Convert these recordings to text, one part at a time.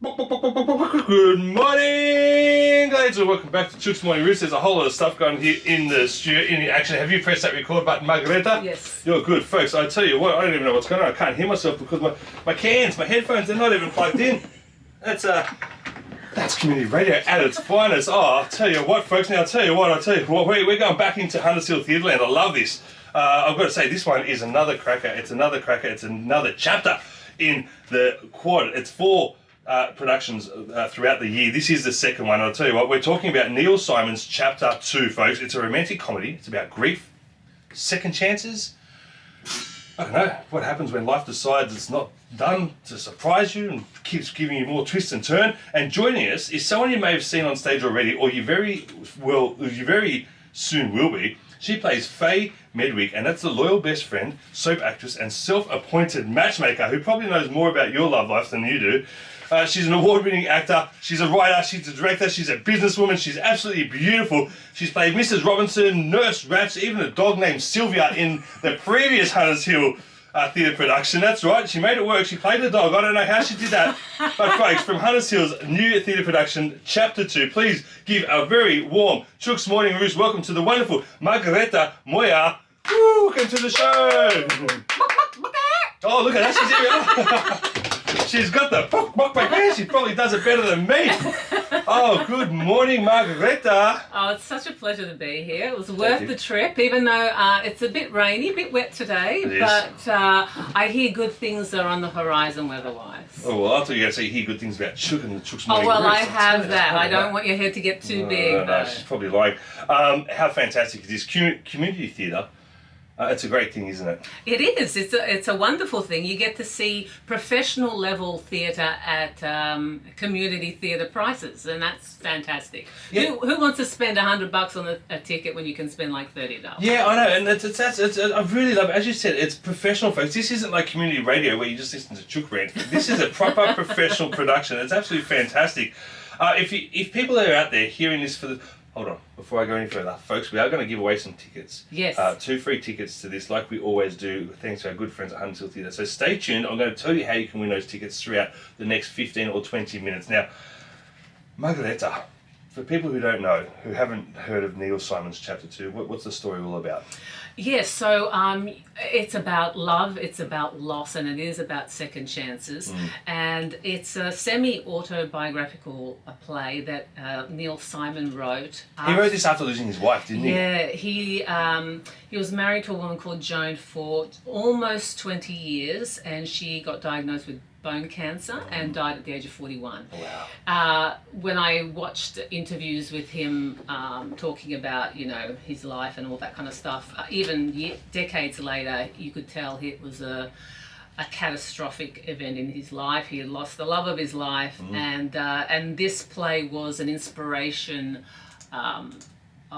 Good morning, ladies, and welcome back to Chook's Morning Roost. There's a whole lot of stuff going here in the studio. Actually, have you pressed that record button, Margareta? Yes. You're good, folks. I tell you what, I don't even know what's going on. I can't hear myself because my headphones, they're not even plugged in. That's community radio at its finest. Oh, I'll tell you what, folks. Now, I'll tell you what, we're going back into Huntershill Theatreland. I love this. I've got to say, this one is another cracker. It's another chapter in the quad. It's 4 productions throughout the year. This is the second one. I'll tell you what, we're talking about Neil Simon's Chapter 2, folks. It's a romantic comedy. It's about grief, second chances. I don't know what happens when life decides it's not done to surprise you and keeps giving you more twists and turns. And joining us is someone you may have seen on stage already, or you very soon will be. She plays Faye Medwick, and that's the loyal best friend, soap actress, and self-appointed matchmaker who probably knows more about your love life than you do. She's an award-winning actor, she's a writer, she's a director, she's a businesswoman, she's absolutely beautiful. She's played Mrs. Robinson, Nurse Ratch, even a dog named Sylvia in the previous Huntershill theatre production. That's right, she made it work, she played the dog. I don't know how she did that. But folks, from Hunteshill's new theatre production, Chapter 2, please give a very warm Chook's Morning Roost welcome to the wonderful Margareta Moir. Woo, welcome to the show. Oh, look at that, she's here. She's got the book back there. She probably does it better than me. Oh, good morning, Margareta. Oh, it's such a pleasure to be here. It was worth the trip, even though it's a bit rainy, a bit wet today. But I hear good things are on the horizon weather-wise. Oh, well, I thought you were going to say you hear good things about Chook and the Chook's Morning Roost. Oh, well, Roost. I have that. I don't want your head to get too big. No, she's probably lying. How fantastic is this community theatre? It's a great thing, isn't it? It is. It's a wonderful thing. You get to see professional level theatre at community theatre prices, and that's fantastic. Yeah. Who wants to spend $100 on a ticket when you can spend like $30? Yeah, I know, and I really love it. As you said, it's professional, folks. This isn't like community radio where you just listen to Chook rant. This is a proper professional production. It's absolutely fantastic. If people are out there hearing this for the... Hold on, before I go any further, folks, we are going to give away some tickets. Yes. 2 free tickets to this, like we always do, thanks to our good friends at Huntershill Theatre. So stay tuned. I'm going to tell you how you can win those tickets throughout the next 15 or 20 minutes. Now, Margareta, for people who don't know, who haven't heard of Neil Simon's Chapter 2, what's the story all about? Yes, so it's about love, it's about loss, and it is about second chances. And it's a semi-autobiographical play that Neil Simon wrote. He wrote this after losing his wife, didn't he? Yeah, he was married to a woman called Joan for almost 20 years, and she got diagnosed with bone cancer and died at the age of 41. Wow. When I watched interviews with him talking about, his life and all that kind of stuff, even decades later, you could tell it was a catastrophic event in his life. He had lost the love of his life, and this play was an inspiration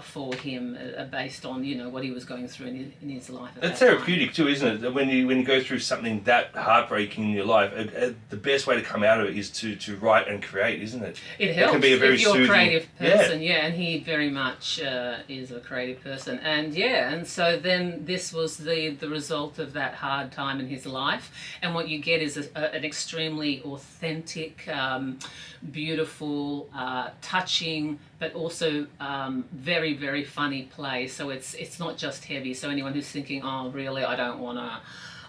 for him, based on what he was going through in his life. It's therapeutic too, isn't it? When you go through something that heartbreaking in your life, the best way to come out of it is to write and create, isn't it? It helps. It can be a very if you're soothing, a creative person, and he very much is a creative person, and so then this was the result of that hard time in his life, and what you get is an extremely authentic, beautiful, touching, but also very, very funny play. So it's not just heavy. So anyone who's thinking, oh, really, I don't want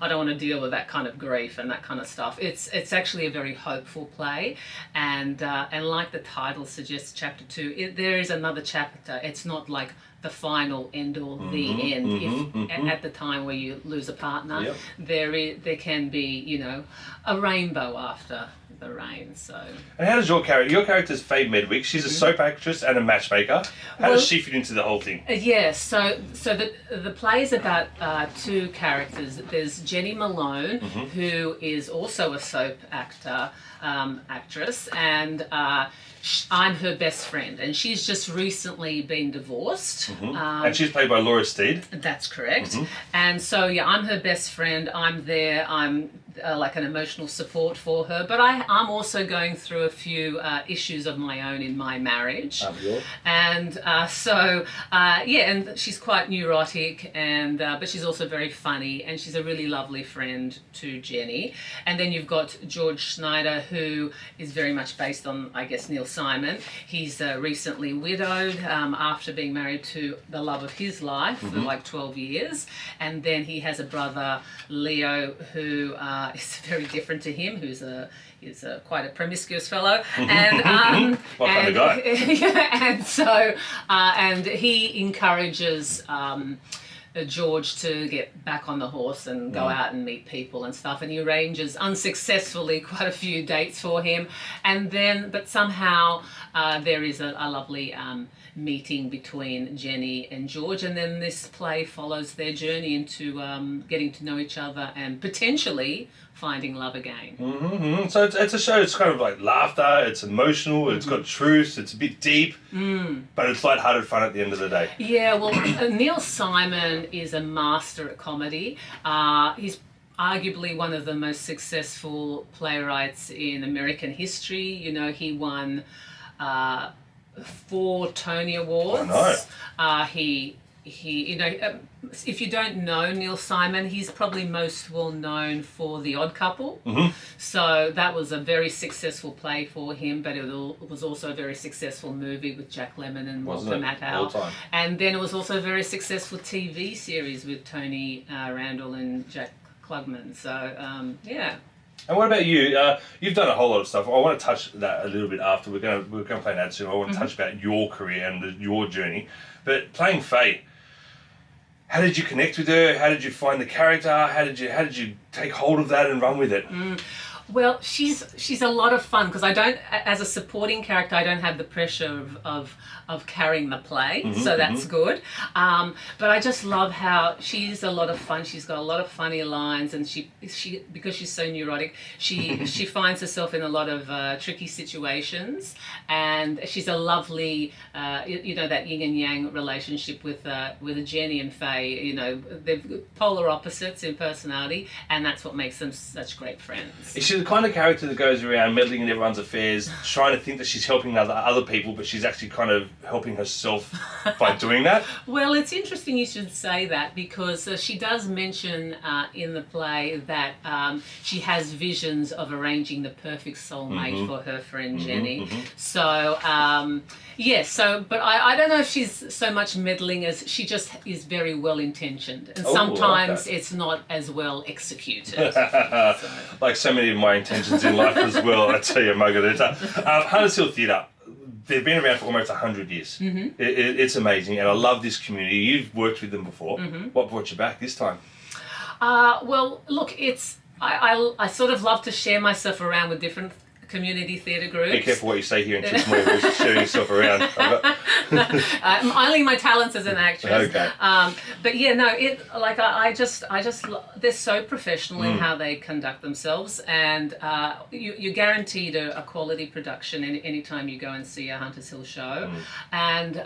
to deal with that kind of grief and that kind of stuff. It's actually a very hopeful play, and like the title suggests, Chapter 2, there is another chapter. It's not like the final end or the end. At the time where you lose a partner, there can be a rainbow after the rain. So. And how does your character's Faye Medwick? She's a soap actress and a matchmaker. How does she fit into the whole thing? Yes, so the play is about 2 characters. There's Jennie Malone, who is also a soap actress, and I'm her best friend, and she's just recently been divorced. And she's played by STEAD. That's correct. And so, I'm her best friend. I'm there. I'm like an emotional support for her, but I I'm also going through a few issues of my own in my marriage. And and she's quite neurotic, and but she's also very funny, and she's a really lovely friend to Jennie. And then you've got George Schneider, who is very much based on, I guess, Neil Simon. He's recently widowed after being married to the love of his life for like 12 years. And then he has a brother, Leo, who is very different to him, who's quite a promiscuous fellow, and what kind of guy? And he encourages George to get back on the horse and go out and meet people and stuff, and he arranges unsuccessfully quite a few dates for him, and then but somehow there is a lovely meeting between Jennie and George, and then this play follows their journey into getting to know each other and potentially finding love again. So it's a show. It's kind of like laughter. It's emotional. It's got truth. It's a bit deep, but it's lighthearted fun at the end of the day. Yeah, well, Neil Simon is a master at comedy. He's arguably one of the most successful playwrights in American history. You know, he won 4 Tony Awards. I know. He if you don't know Neil Simon, he's probably most well known for The Odd Couple. So that was a very successful play for him, but it was also a very successful movie with Jack Lemmon and Walter Matthau. And then it was also a very successful TV series with Tony Randall and Jack Klugman. So yeah. And what about you? You've done a whole lot of stuff. I want to touch that a little bit after. We're going to play an ad soon. I want to touch about your career and your journey. But playing Faye, how did you connect with her? How did you find the character? How did you take hold of that and run with it? Well, she's a lot of fun because I don't, as a supporting character, I don't have the pressure of carrying the play, so that's good. But I just love how she's a lot of fun. She's got a lot of funny lines, and she because she's so neurotic, she finds herself in a lot of tricky situations, and she's a lovely, that yin and yang relationship with Jennie and Faye. You know, they're polar opposites in personality, and that's what makes them such great friends. Is she the kind of character that goes around meddling in everyone's affairs, trying to think that she's helping other people, but she's actually kind of helping herself by doing that? Well, it's interesting you should say that, because she does mention in the play that she has visions of arranging the perfect soulmate for her friend Jennie. So, but I don't know if she's so much meddling as she just is very well intentioned, and sometimes it's not as well executed. Like so many of my intentions in life as well, I tell you, Margareta. Hunters Hill Theatre, they've been around for almost 100 years. It's amazing, and I love this community. You've worked with them before. What brought you back this time? Well, look, I sort of love to share myself around with different community theatre groups. Be careful what you say here in Chook, you're sharing yourself around. Only my talents as an actress. Okay. But yeah, no, I just they're so professional in how they conduct themselves, and you're guaranteed a quality production anytime you go and see a Hunters Hill show. And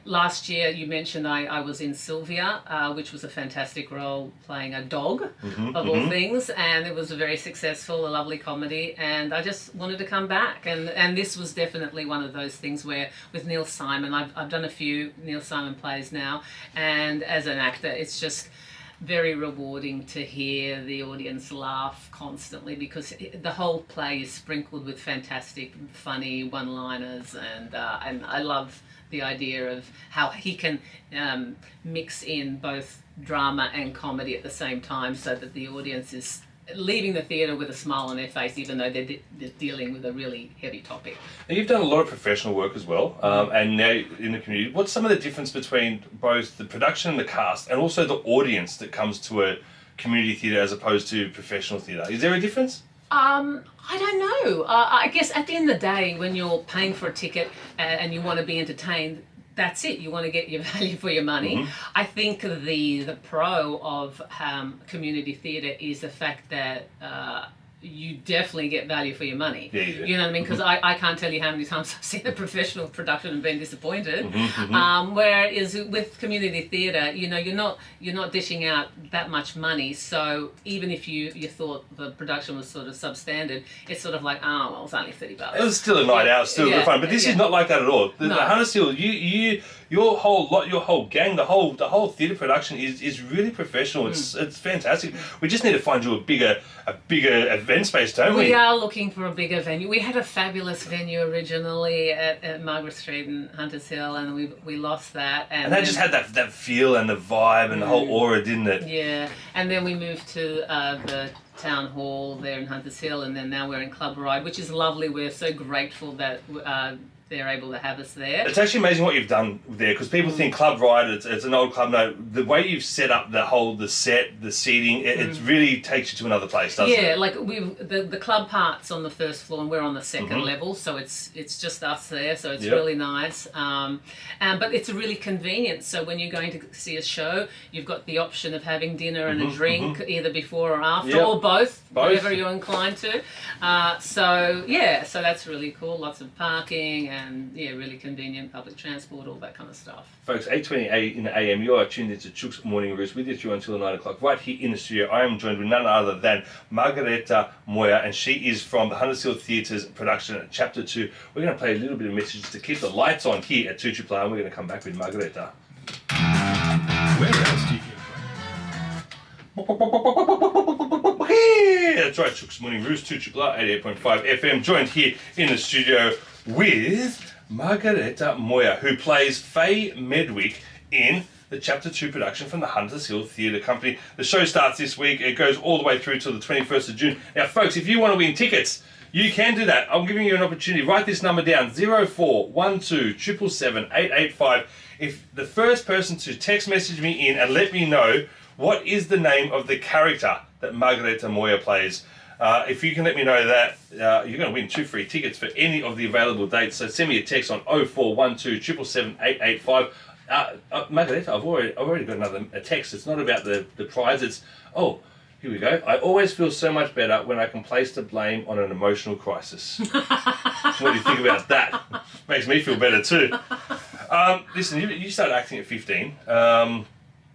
last year you mentioned I was in Sylvia, which was a fantastic role playing a dog of all things, and it was a very successful, a lovely comedy. And I just wanted to come back, and this was definitely one of those things where with Neil Simon, I've done a few Neil Simon plays now, and as an actor it's just very rewarding to hear the audience laugh constantly, because the whole play is sprinkled with fantastic funny one-liners, and I love the idea of how he can mix in both drama and comedy at the same time, so that the audience is leaving the theatre with a smile on their face, even though they're dealing with a really heavy topic. Now, you've done a lot of professional work as well, and now in the community. What's some of the difference between both the production and the cast, and also the audience that comes to a community theatre as opposed to professional theatre? Is there a difference? I don't know. I guess at the end of the day, when you're paying for a ticket and you want to be entertained, that's it. You want to get your value for your money. I think the pro of community theatre is the fact that you definitely get value for your money. Yeah, you do. You know what I mean? Because I can't tell you how many times I've seen a professional production and been disappointed. Whereas with community theatre, you know, you're not dishing out that much money. So even if you thought the production was sort of substandard, it's sort of like, oh well, it's only $30. It was still a night out, still good fun. But this is not like that at all. The Harness Hill, your whole gang, the whole theatre production is really professional. It's fantastic. We just need to find you a bigger event space, don't we? We are looking for a bigger venue. We had a fabulous venue originally at Margaret Street in Hunters Hill, and we lost that. And that just had that feel and the vibe and the whole aura, didn't it? Yeah, and then we moved to the town hall there in Hunters Hill, and then now we're in Club Ride, which is lovely. We're so grateful that they're able to have us there. It's actually amazing what you've done there, because people think Club Ride, it's an old club. No, the way you've set up the set, the seating, it really takes you to another place, doesn't it? Yeah, like the club part's on the first floor and we're on the second level, so it's just us there, so it's really nice. But it's really convenient, so when you're going to see a show, you've got the option of having dinner and a drink either before or after, or both, whatever you're inclined to. So that's really cool. Lots of parking and really convenient public transport, all that kind of stuff. Folks, 8:28 in the AM, you are tuned into Chook's Morning Roost with you through until 9 o'clock. Right here in the studio, I am joined with none other than Margareta Moir, and she is from the Hunters Hill Theatre's production, Chapter 2. We're going to play a little bit of messages to keep the lights on here at 2RRR, and we're going to come back with Margareta. Where else do you Yeah, that's right, Chook's Morning Roost, 2RRR 88.5 FM, joined here in the studio with Margareta Moir, who plays Faye Medwick in the Chapter 2 production from the Hunters Hill Theatre Company. The show starts this week. It goes all the way through till the 21st of June. Now, folks, if you want to win tickets, you can do that. I'm giving you an opportunity. Write this number down, 0412 777 885. If the first person to text message me in and let me know what is the name of the character that Margareta Moir plays, if you can let me know that, you're going to win 2 free tickets for any of the available dates. So send me a text on 0412 777 885. Margareta, I've already got a text. It's not about the prize. It's, here we go. I always feel so much better when I can place the blame on an emotional crisis. What do you think about that? Makes me feel better too. Listen, you started acting at 15.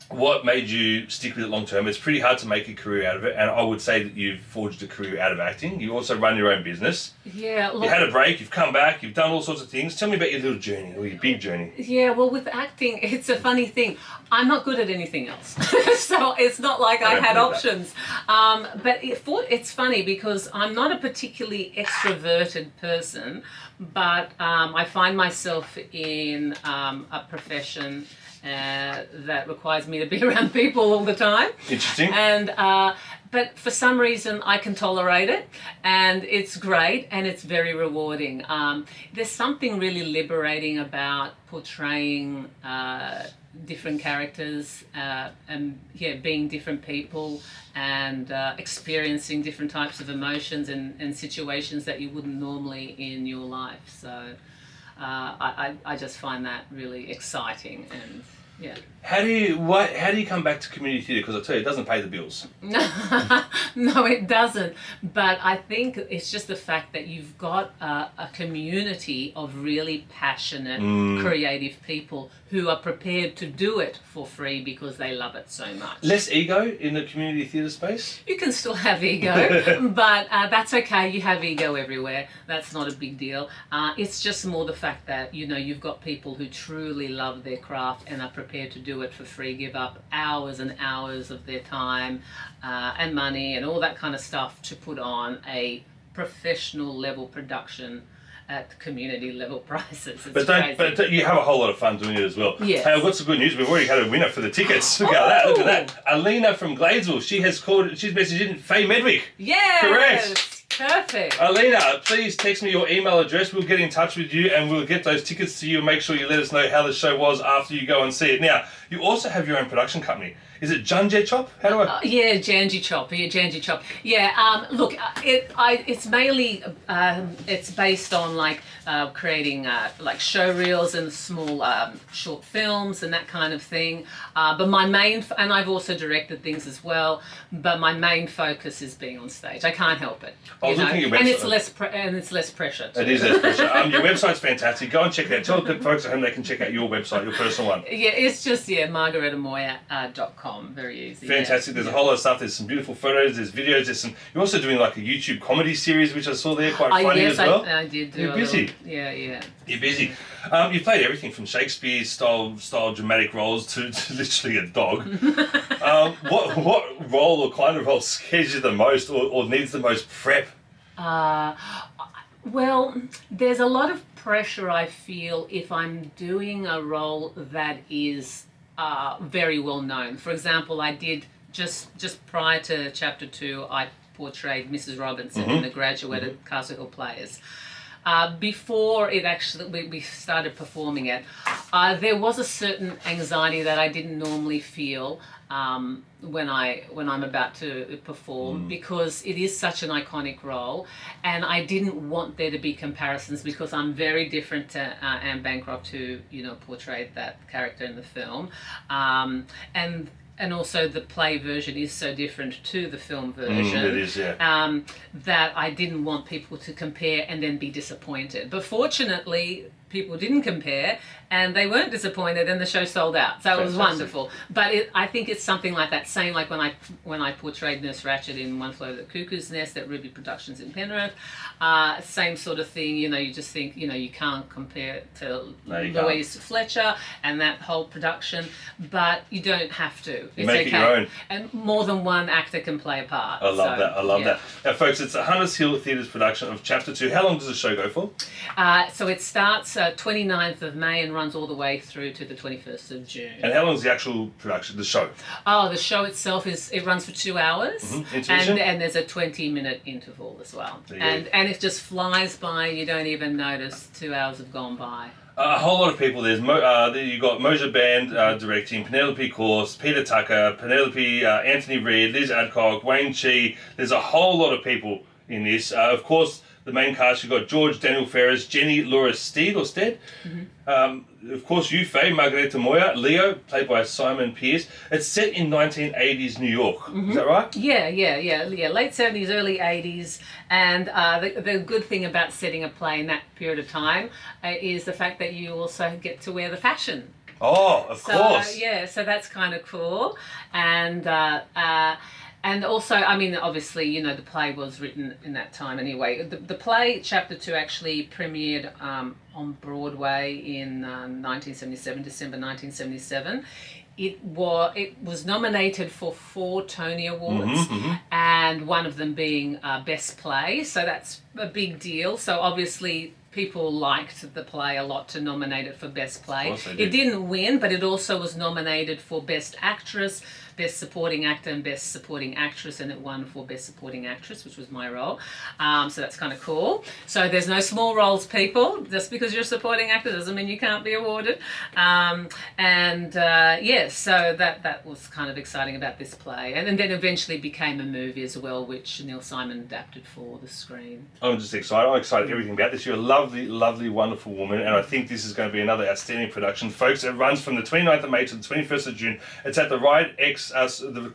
What made you stick with it long term? It's pretty hard to make a career out of it, and I would say that you've forged a career out of acting. You also run your own business. Yeah, look, you had a break, you've come back, you've done all sorts of things. Tell me about your little journey, or your big journey. Yeah, well, with acting, it's a funny thing. I'm not good at anything else, so it's not like I had options. But it's funny because I'm not a particularly extroverted person, but I find myself in a profession that requires me to be around people all the time. Interesting. And but for some reason I can tolerate it, and it's great, and it's very rewarding. There's something really liberating about portraying different characters and being different people and experiencing different types of emotions and situations that you wouldn't normally in your life. So I just find that really exciting. And yeah. How do you come back to community theatre? Because I tell you, it doesn't pay the bills. No, it doesn't. But I think it's just the fact that you've got a community of really passionate, creative people who are prepared to do it for free because they love it so much. Less ego in the community theatre space? You can still have ego, but that's okay. You have ego everywhere. That's not a big deal. It's just more the fact that, you've got people who truly love their craft and are prepared to do it for free, give up hours and hours of their time and money and all that kind of stuff to put on a professional level production at community level prices. But you have a whole lot of fun doing it as well. Yes. Hey, I've got some good news. We've already had a winner for the tickets. Look at that. Alina from Gladesville. She's messaged in Faye Medwick. Yes. Correct. Perfect. Alina, please text me your email address. We'll get in touch with you and we'll get those tickets to you and make sure you let us know how the show was after you go and see it. Now, you also have your own production company. Is it Junje Chop? How do I? Yeah, Janji Chop. Yeah, Janji Chop. Yeah. Look, it's mainly it's based on like creating like show reels and small short films and that kind of thing. But my main and I've also directed things as well. But my main focus is being on stage. I can't help it. I was looking at your website. And it's less pressure. Too. It is less pressure. Your website's fantastic. Go and check it out. Tell the folks at home they can check out your website, your personal one. Yeah, it's just margaretamoir.com. Very easy. Fantastic. There's a whole lot of stuff. There's some beautiful photos. There's videos. There's some. You're also doing like a YouTube comedy series, which I saw there, quite funny as well. I did do. You're busy. Yeah. You're busy. You've played everything from Shakespeare style dramatic roles to literally a dog. What role or kind of role scares you the most, or needs the most prep? Well, there's a lot of pressure I feel if I'm doing a role that is very well known. For example, I did just prior to chapter 2, I portrayed Mrs. Robinson in The Graduate at Castle Hill Players. Before it actually we started performing it, there was a certain anxiety that I didn't normally feel when I'm about to perform, because it is such an iconic role, and I didn't want there to be comparisons, because I'm very different to Anne Bancroft, who portrayed that character in the film, and also the play version is so different to the film version. It is, yeah. That I didn't want people to compare and then be disappointed. But fortunately, people didn't compare and they weren't disappointed, and the show sold out. So it was wonderful. But I think it's something like that. Same like when I portrayed Nurse Ratched in One Flew Over the Cuckoo's Nest at Ruby Productions in Penrith. Same sort of thing. You just think you can't compare it to Louise Fletcher and that whole production, but you don't have to. It's make it your own. And more than one actor can play a part. I love that. Now, folks, it's Hunters Hill Theatre's production of Chapter 2. How long does the show go for? So it starts 29th of May and runs all the way through to the 21st of June. And how long is the actual production, the show? Oh, the show itself it runs for 2 hours, and there's a 20-minute interval as well. And it just flies by. You don't even notice 2 hours have gone by. A whole lot of people. You've got Moja Band directing, Penelope Course, Peter Tucker, Anthony Reid, Liz Adcock, Wayne Chi. There's a whole lot of people in this. Of course, the main cast, you've got George Daniel Ferris, Jennie Laura STEAD. Of course, you, Faye, Margareta Moir, Leo, played by Simon Pearce. It's set in 1980s New York. Is that right? Yeah. Late 70s, early 80s. And the good thing about setting a play in that period of time is the fact that you also get to wear the fashion. Oh, of course. Yeah, so that's kind of cool. And also, I mean, obviously, the play was written in that time anyway. The play, Chapter 2, actually premiered on Broadway in 1977, December 1977. It was nominated for 4 Tony Awards, and one of them being Best Play, so that's a big deal. So obviously people liked the play a lot to nominate it for Best Play. It didn't win, but it also was nominated for Best Actress, Best Supporting Actor and Best Supporting Actress, and it won for Best Supporting Actress, which was my role. So that's kind of cool. So there's no small roles, people. Just because you're a supporting actor doesn't mean you can't be awarded. So that was kind of exciting about this play. And then eventually became a movie as well, which Neil Simon adapted for the screen. I'm just excited. I'm excited everything about this. You're a lovely, lovely, wonderful woman, and I think this is going to be another outstanding production. Folks, it runs from the 29th of May to the 21st of June. It's at the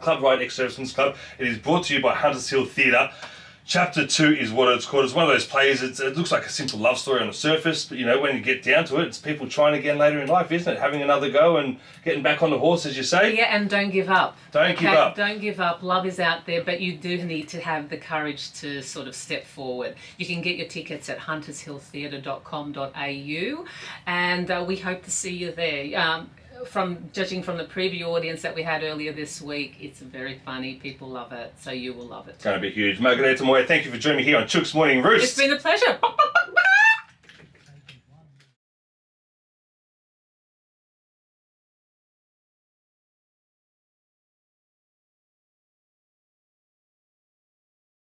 Club Ride X Servicemen's Club. It is brought to you by Hunters Hill Theatre. Chapter 2 is what it's called. It's one of those plays, it looks like a simple love story on the surface, but when you get down to it, it's people trying again later in life, isn't it? Having another go and getting back on the horse, as you say. Yeah, and don't give up. Don't give up. Don't give up. Love is out there, but you do need to have the courage to sort of step forward. You can get your tickets at huntershilltheatre.com.au, and we hope to see you there. Judging from the preview audience that we had earlier this week, it's very funny. People love it, so you will love it. It's going to be huge. Margareta Moir, thank you for joining me here on Chook's Morning Roost. It's been a pleasure.